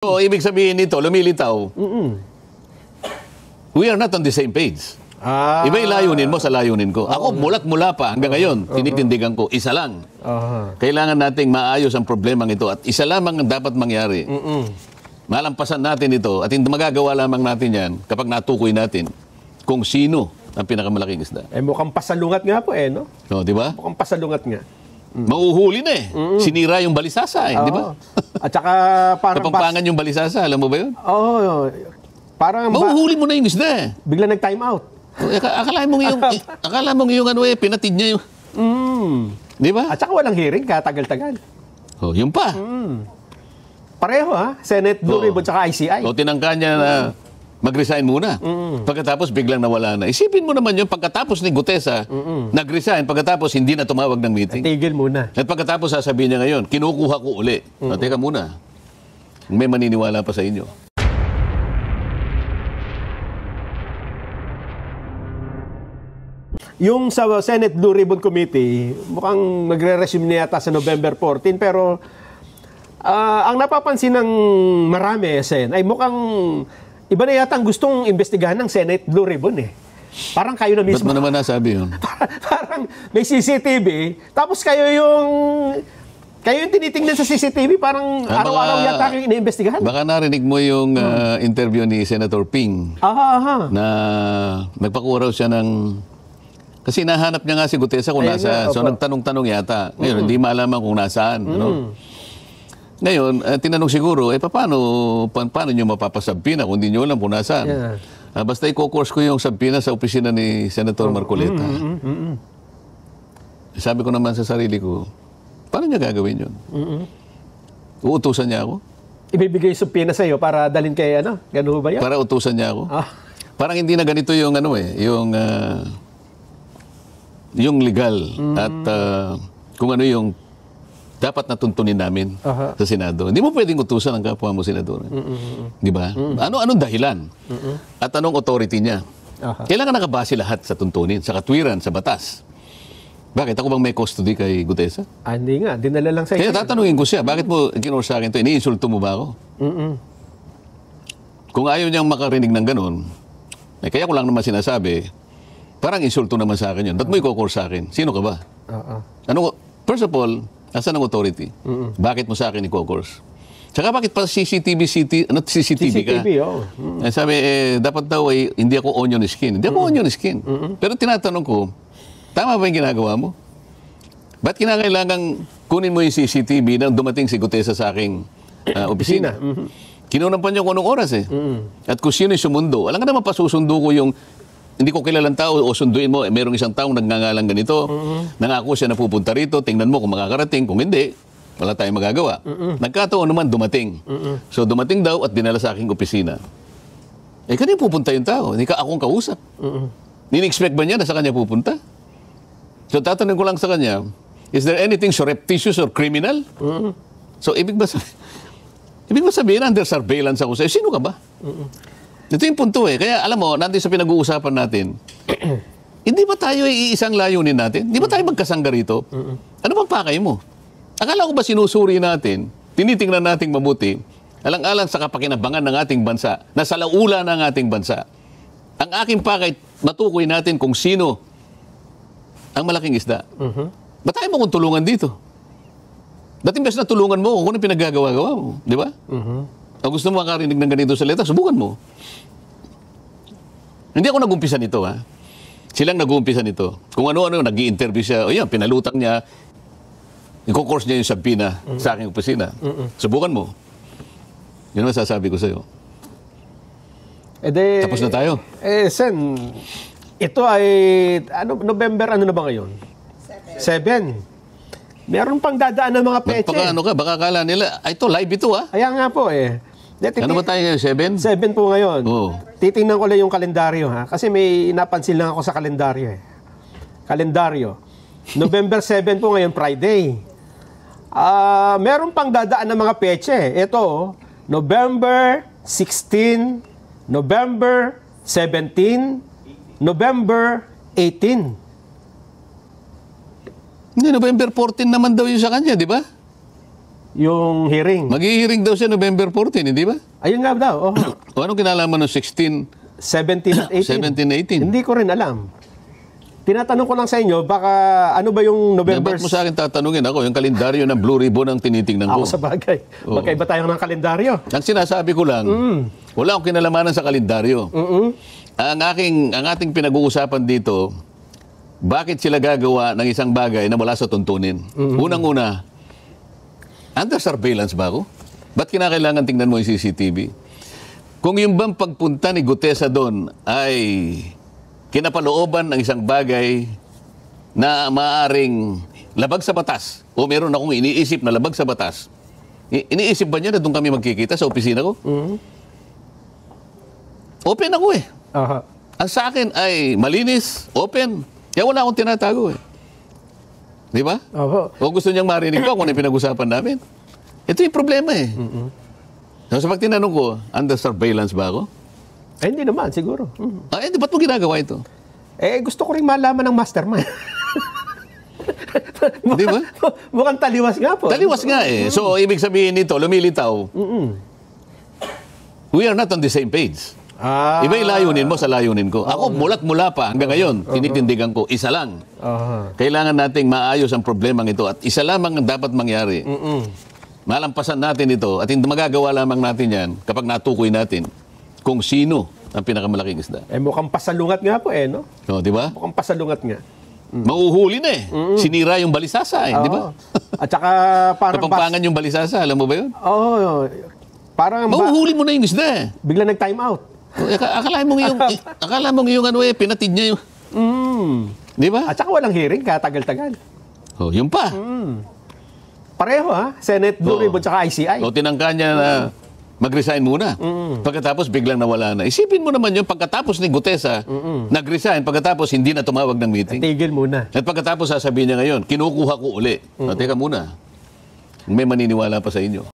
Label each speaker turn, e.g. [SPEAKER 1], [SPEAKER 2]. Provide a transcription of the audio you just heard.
[SPEAKER 1] So, ibig sabihin nito, lumilitaw, we are not on the same page. Iba yung layunin mo sa layunin ko. Ako, mulat-mula pa hanggang ngayon, tinitindigan ko, isa lang. Kailangan nating maayos ang problemang ito at isa lamang ang dapat mangyari. Malampasan natin ito at hindi magagawa lamang natin yan kapag natukoy natin kung sino ang pinakamalaking isda.
[SPEAKER 2] Eh, mukhang pasalungat nga po no?
[SPEAKER 1] So, di ba?
[SPEAKER 2] Mukhang pasalungat nga.
[SPEAKER 1] Mauhuli na Sinira yung balisasa di ba?
[SPEAKER 2] At saka parang...
[SPEAKER 1] Kapampangan yung balisasa, alam mo ba yun?
[SPEAKER 2] Parang...
[SPEAKER 1] Mauhuli mo na yung isda
[SPEAKER 2] Bigla nag-time out.
[SPEAKER 1] Akala mong yung pinatid niya yung... Di ba?
[SPEAKER 2] At saka walang hearing, katagal-tagal.
[SPEAKER 1] Yun pa.
[SPEAKER 2] Pareho Senate Blue Ribbon at saka ICI.
[SPEAKER 1] Tinangka niya na mag-resign muna. Pagkatapos biglang nawala na. Isipin mo naman yun, pagkatapos ni Gutesa, nag-resign, pagkatapos hindi na tumawag ng meeting.
[SPEAKER 2] Tigil muna.
[SPEAKER 1] At pagkatapos sasabihin niya ngayon, kinukuha ko uli. Teka muna, may maniniwala pa sa inyo.
[SPEAKER 2] Yung sa Senate Blue Ribbon Committee, mukhang magre-resume na yata sa November 14, pero ang napapansin ng marami, Sen, ay mukhang iba na yata ang gustong investigahan ng Senate Blue Ribbon Parang kayo na mismo.
[SPEAKER 1] Ba't mo naman nasabi yun?
[SPEAKER 2] Parang may CCTV, tapos kayo yung tinitingnan sa CCTV, parang araw-araw yata kayong iniimbestigahan.
[SPEAKER 1] Baka narinig mo yung interview ni Senator Ping na nagpakuraw siya ng... Kasi nahanap niya nga si Gutesa kung nasa... So nagtanong-tanong yata. Ngayon, hindi malaman kung nasaan. Ngayon, tinanong siguro, paano nyo mapapasabpina kung hindi nyo alam kung nasaan? Basta i-course ko yung sabpina sa opisina ni Senator Marcoleta. Sabi ko naman sa sarili ko, paano niya gagawin yun? Uutusan niya ako?
[SPEAKER 2] Ibibigay yung sabpina sa iyo para dalhin kay Gano'n ba yan?
[SPEAKER 1] Para utusan niya ako? Parang hindi na ganito yung yung legal at kung ano yung dapat natuntunin namin sa Senado. Hindi mo pwedeng utusan ang kapwa mo senador. Di ba? Anong dahilan? At anong authority niya? Kailangan nakabase lahat sa tuntunin, sa katwiran, sa batas. Bakit? Ako bang may custody kay Gutesa?
[SPEAKER 2] Hindi nga. Dinala lang sa
[SPEAKER 1] Kaya tatanungin ko siya, bakit mo ginor sa akin ito? Iniinsulto mo ba ako? Kung ayaw niyang makarinig ng ganun, kaya ko lang naman sinasabi, parang insulto naman sa akin yun. Ba't mo i-course sa akin? Sino ka ba? First of all, asan ang authority? Bakit mo sa akin i-course? Tsaka bakit pa CCTV ka? Sabi, dapat daw hindi ako onion skin. Hindi ako onion skin. Pero tinatanong ko, tama ba yung ginagawa mo? Ba't kinakailangan kunin mo yung CCTV nang dumating si Gutesa sa aking opisina? Kinunan pa niyo kung anong oras At kung sino yung sumundo, alam ka naman pasusundo ko yung hindi ko kilalang tao o sunduin mo, merong isang taong nagngangalang ganito, nangako siya na pupunta rito, tingnan mo kung makakarating, kung hindi, wala tayong magagawa. Nagkataon naman dumating. So dumating daw at dinala sa aking opisina. Kanina pupunta yung tao, hindi ka akong kausap. Nini-expect ba niya na sa kanya pupunta? So tatanungin ko lang sa kanya, is there anything surreptitious or criminal? So ibig ba sabihin, under surveillance ako sa'yo, sino ka ba? Ito yung punto Kaya alam mo, natin sa pinag-uusapan natin, hindi ba tayo iisang layunin natin? Hindi ba tayo magkasangga rito? Ano bang pakay mo? Akala ko ba sinusuri natin, tinitingnan nating mabuti, alang-alang sa kapakinabangan ng ating bansa, na sa laula ng ating bansa. Ang aking pakay, matukoy natin kung sino ang malaking isda. Ba't tayo mo kung tulungan dito? Dating bes na tulungan mo kung ano pinagagawa-gawa mo. Di ba? Kung gusto mo makarinig ng ganito sa letra, subukan mo. Hindi ako nag-umpisa nito, Silang nag-umpisa nito. Kung ano-ano, nag-i-interview siya, pinalutang niya, i-course niya yung sabpina sa aking opisina. Subukan mo. Yun ang masasabi ko sa'yo. Tapos na tayo.
[SPEAKER 2] Sen, ito ay, November, ano na ba ngayon? 7. Meron pang dadaan ng mga peche.
[SPEAKER 1] Baka kala nila, ito, live ito
[SPEAKER 2] Kaya nga po
[SPEAKER 1] Ano ba tayo ngayon, 7?
[SPEAKER 2] 7 po ngayon. Titingnan ko lang yung kalendaryo Kasi may napansin lang ako sa kalendaryo Kalendaryo. November 7 po ngayon, Friday. Meron pang dadaan ng mga peche. Ito, November 16, November 17, November 18.
[SPEAKER 1] Hindi, November 14 naman daw yung sa kanya, di ba?
[SPEAKER 2] yung hearing.
[SPEAKER 1] Maghihiring daw siya November 14, hindi ba?
[SPEAKER 2] Ayun nga daw. Oh.
[SPEAKER 1] O anong kinalaman ng 16,
[SPEAKER 2] 17 at 18.
[SPEAKER 1] 17, 18?
[SPEAKER 2] Hindi ko rin alam. Tinatanong ko lang sa inyo, baka ano ba yung November...
[SPEAKER 1] Ba't mo sa akin tatanungin ako, yung kalendaryo ng Blue Ribbon ang tinitingnan ko?
[SPEAKER 2] Ako sa bagay. Magkaiba tayo ng kalendaryo.
[SPEAKER 1] Ang sinasabi ko lang, wala akong kinalamanan sa kalendaryo. Ang ating pinag-uusapan dito, bakit sila gagawa ng isang bagay na wala sa tuntunin? Unang-una, under surveillance ba ako? Ba't kinakailangan tingnan mo yung CCTV? Kung yung bang pagpunta ni Gutesa doon ay kinapalooban ng isang bagay na maaring labag sa batas o meron akong iniisip na labag sa batas, iniisip ba niya na doon kami magkikita sa opisina ko? Open ako eh.
[SPEAKER 2] Aha.
[SPEAKER 1] Ang sa akin ay malinis, open. Kaya wala akong tinatago eh. Di ba?
[SPEAKER 2] Oho.
[SPEAKER 1] O gusto niyang marinig ko kung ano yung pinag-usapan namin. Ito yung problema eh. So, pag tinanong ko, under surveillance ba ako?
[SPEAKER 2] Eh, hindi naman, siguro.
[SPEAKER 1] Di ba't mo ginagawa ito?
[SPEAKER 2] Eh, gusto ko rin malaman ng mastermind.
[SPEAKER 1] Di ba?
[SPEAKER 2] Mukhang taliwas nga po.
[SPEAKER 1] Taliwas nga eh. So, ibig sabihin nito, lumilitaw, we are not on the same page.
[SPEAKER 2] Ah.
[SPEAKER 1] Iba yung layunin mo sa layunin ko. Ako, mula pa hanggang ngayon, tinitindigan ko, isa lang. Kailangan nating maayos ang problemang ito at isa lamang ang dapat mangyari. Malampasan natin ito at hindi magagawa lamang natin yan kapag natukoy natin kung sino ang pinakamalaking isda.
[SPEAKER 2] Eh, mukhang pasalungat nga po eh, no?
[SPEAKER 1] So, di ba?
[SPEAKER 2] Mukhang pasalungat nga.
[SPEAKER 1] Mauhuli na eh. Sinira yung balisasa eh, di ba?
[SPEAKER 2] At saka parang...
[SPEAKER 1] Kapampangan yung balisasa, alam mo ba yun?
[SPEAKER 2] Oo. Parang...
[SPEAKER 1] Mauhuli mo na yung isda eh.
[SPEAKER 2] Bigla nag-time out.
[SPEAKER 1] Akala mo yung ano eh, pinatid niya yung... Di ba?
[SPEAKER 2] At saka walang hearing, katagal-tagal.
[SPEAKER 1] Oh, yun pa.
[SPEAKER 2] Pareho ha, Senate Blue Ribbon tsaka ICI.
[SPEAKER 1] O tinangka niya na mag-resign muna. Pagkatapos biglang nawala na. Isipin mo naman yung pagkatapos ni Gutesa, nag-resign, pagkatapos hindi na tumawag ng meeting.
[SPEAKER 2] Tigil muna.
[SPEAKER 1] At pagkatapos sasabihin niya ngayon, kinukuha ko uli. O, teka muna. May maniniwala pa sa inyo.